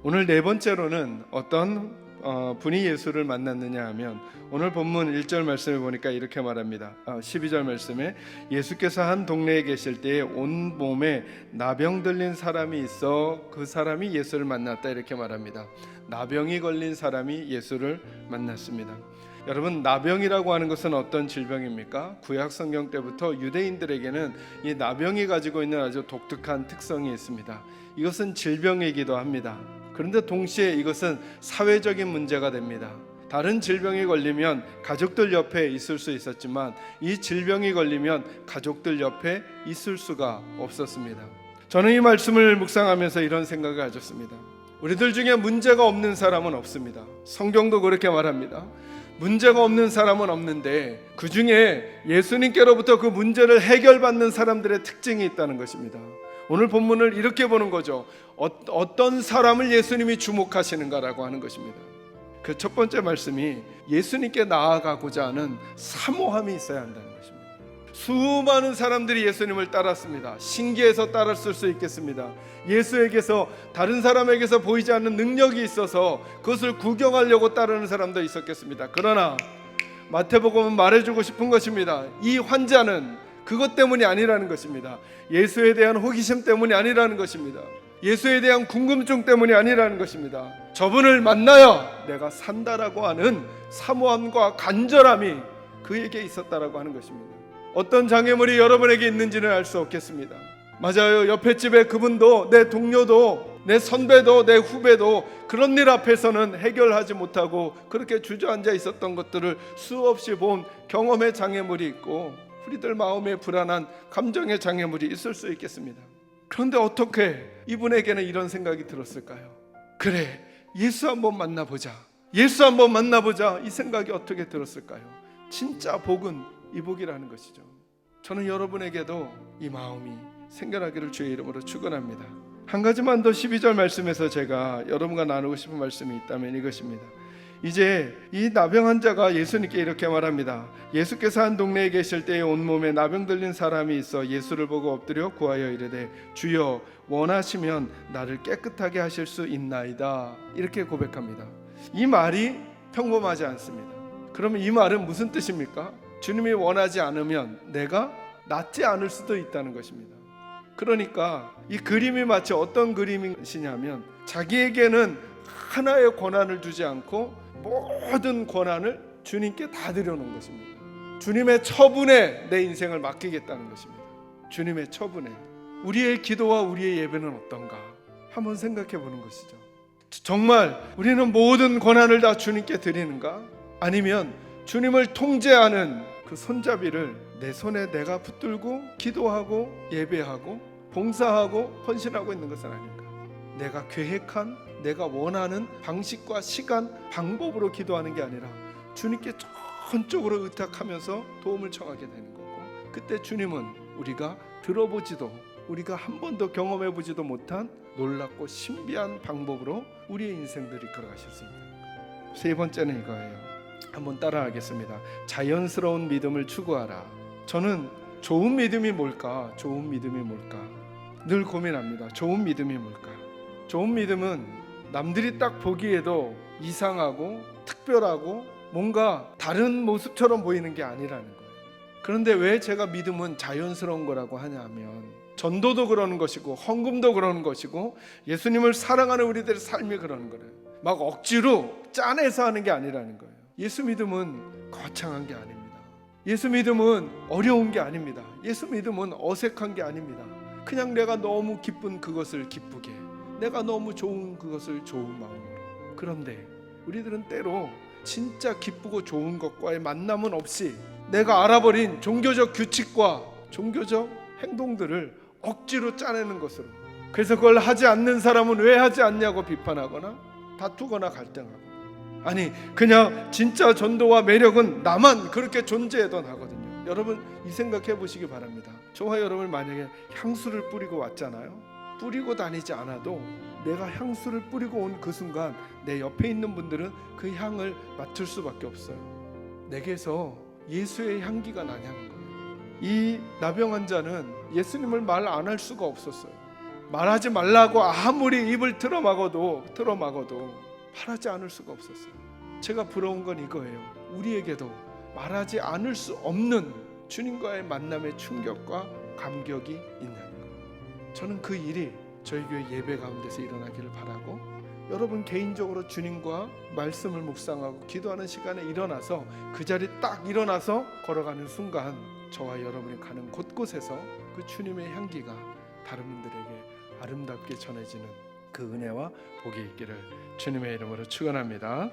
오늘 네 번째로는 어떤 분이 예수를 만났느냐 하면 오늘 본문 1절 말씀을 보니까 이렇게 말합니다. 12절 말씀에 예수께서 한 동네에 계실 때에 온 몸에 나병 들린 사람이 있어 그 사람이 예수를 만났다 이렇게 말합니다. 나병이 걸린 사람이 예수를 만났습니다. 여러분, 나병이라고 하는 것은 어떤 질병입니까? 구약 성경 때부터 유대인들에게는 이 나병이 가지고 있는 아주 독특한 특성이 있습니다. 이것은 질병이기도 합니다. 그런데 동시에 이것은 사회적인 문제가 됩니다. 다른 질병이 걸리면 가족들 옆에 있을 수 있었지만 이 질병이 걸리면 가족들 옆에 있을 수가 없었습니다. 저는 이 말씀을 묵상하면서 이런 생각을 가졌습니다. 우리들 중에 문제가 없는 사람은 없습니다. 성경도 그렇게 말합니다. 문제가 없는 사람은 없는데 그 중에 예수님께로부터 그 문제를 해결받는 사람들의 특징이 있다는 것입니다. 오늘 본문을 이렇게 보는 거죠. 어떤 사람을 예수님이 주목하시는가라고 하는 것입니다. 그 첫 번째 말씀이 예수님께 나아가고자 하는 사모함이 있어야 한다는 것입니다. 수많은 사람들이 예수님을 따랐습니다. 신기해서 따랐을 수 있겠습니다. 예수에게서 다른 사람에게서 보이지 않는 능력이 있어서 그것을 구경하려고 따르는 사람도 있었겠습니다. 그러나 마태복음은 말해주고 싶은 것입니다. 이 환자는 그것 때문이 아니라는 것입니다. 예수에 대한 호기심 때문이 아니라는 것입니다. 예수에 대한 궁금증 때문이 아니라는 것입니다. 저분을 만나야 내가 산다라고 하는 사모함과 간절함이 그에게 있었다라고 하는 것입니다. 어떤 장애물이 여러분에게 있는지는 알 수 없겠습니다. 맞아요. 옆에 집에 그분도 내 동료도 내 선배도 내 후배도 그런 일 앞에서는 해결하지 못하고 그렇게 주저앉아 있었던 것들을 수없이 본 경험의 장애물이 있고 우리들 마음에 불안한 감정의 장애물이 있을 수 있겠습니다. 그런데 어떻게 이분에게는 이런 생각이 들었을까요? 그래, 예수 한번 만나보자. 예수 한번 만나보자. 이 생각이 어떻게 들었을까요? 진짜 복은 이 복이라는 것이죠. 저는 여러분에게도 이 마음이 생겨나기를 주의 이름으로 축원합니다. 한 가지만 더 12절 말씀에서 제가 여러분과 나누고 싶은 말씀이 있다면 이것입니다. 이제 이 나병 환자가 예수님께 이렇게 말합니다. 예수께서 한 동네에 계실 때에 온몸에 나병 들린 사람이 있어 예수를 보고 엎드려 구하여 이르되 주여 원하시면 나를 깨끗하게 하실 수 있나이다. 이렇게 고백합니다. 이 말이 평범하지 않습니다. 그러면 이 말은 무슨 뜻입니까? 주님이 원하지 않으면 내가 낫지 않을 수도 있다는 것입니다. 그러니까 이 그림이 마치 어떤 그림이시냐면 자기에게는 하나의 권한을 두지 않고 모든 권한을 주님께 다 드려놓은 것입니다. 주님의 처분에 내 인생을 맡기겠다는 것입니다. 주님의 처분에. 우리의 기도와 우리의 예배는 어떤가 한번 생각해 보는 것이죠. 정말 우리는 모든 권한을 다 주님께 드리는가? 아니면 주님을 통제하는 그 손잡이를 내 손에 내가 붙들고 기도하고 예배하고 봉사하고 헌신하고 있는 것은 아닌가? 내가 계획한 내가 원하는 방식과 시간, 방법으로 기도하는 게 아니라 주님께 전적으로 의탁하면서 도움을 청하게 되는 거고, 그때 주님은 우리가 들어보지도 우리가 한 번도 경험해보지도 못한 놀랍고 신비한 방법으로 우리의 인생들을 이끌어가실 수 있는 거예요. 세 번째는 이거예요. 한번 따라하겠습니다. 자연스러운 믿음을 추구하라. 저는 좋은 믿음이 뭘까? 좋은 믿음이 뭘까? 늘 고민합니다. 좋은 믿음이 뭘까? 좋은 믿음은 남들이 딱 보기에도 이상하고 특별하고 뭔가 다른 모습처럼 보이는 게 아니라는 거예요. 그런데 왜 제가 믿음은 자연스러운 거라고 하냐면 전도도 그러는 것이고 헌금도 그러는 것이고 예수님을 사랑하는 우리들의 삶이 그러는 거예요. 막 억지로 짜내서 하는 게 아니라는 거예요. 예수 믿음은 거창한 게 아닙니다. 예수 믿음은 어려운 게 아닙니다. 예수 믿음은 어색한 게 아닙니다. 그냥 내가 너무 기쁜 그것을 기쁘게, 내가 너무 좋은 그것을 좋은 마음으로. 그런데 우리들은 때로 진짜 기쁘고 좋은 것과의 만남은 없이 내가 알아버린 종교적 규칙과 종교적 행동들을 억지로 짜내는 것으로, 그래서 그걸 하지 않는 사람은 왜 하지 않냐고 비판하거나 다투거나 갈등하고, 아니 그냥 진짜 전도와 매력은 나만 그렇게 존재하던 하거든요. 여러분 이 생각해 보시기 바랍니다. 저와 여러분 만약에 향수를 뿌리고 왔잖아요. 뿌리고 다니지 않아도 내가 향수를 뿌리고 온 그 순간 내 옆에 있는 분들은 그 향을 맡을 수밖에 없어요. 내게서 예수의 향기가 나냐는 거예요. 이 나병 환자는 예수님을 말 안 할 수가 없었어요. 말하지 말라고 아무리 입을 틀어막아도 말하지 않을 수가 없었어요. 제가 부러운 건 이거예요. 우리에게도 말하지 않을 수 없는 주님과의 만남의 충격과 감격이 있는 것. 저는 그 일이 저희 교회 예배 가운데서 일어나기를 바라고, 여러분 개인적으로 주님과 말씀을 묵상하고 기도하는 시간에 일어나서 그 자리 딱 일어나서 걸어가는 순간 저와 여러분이 가는 곳곳에서 그 주님의 향기가 다른 분들에게 아름답게 전해지는 그 은혜와 복이 있기를 주님의 이름으로 축원합니다.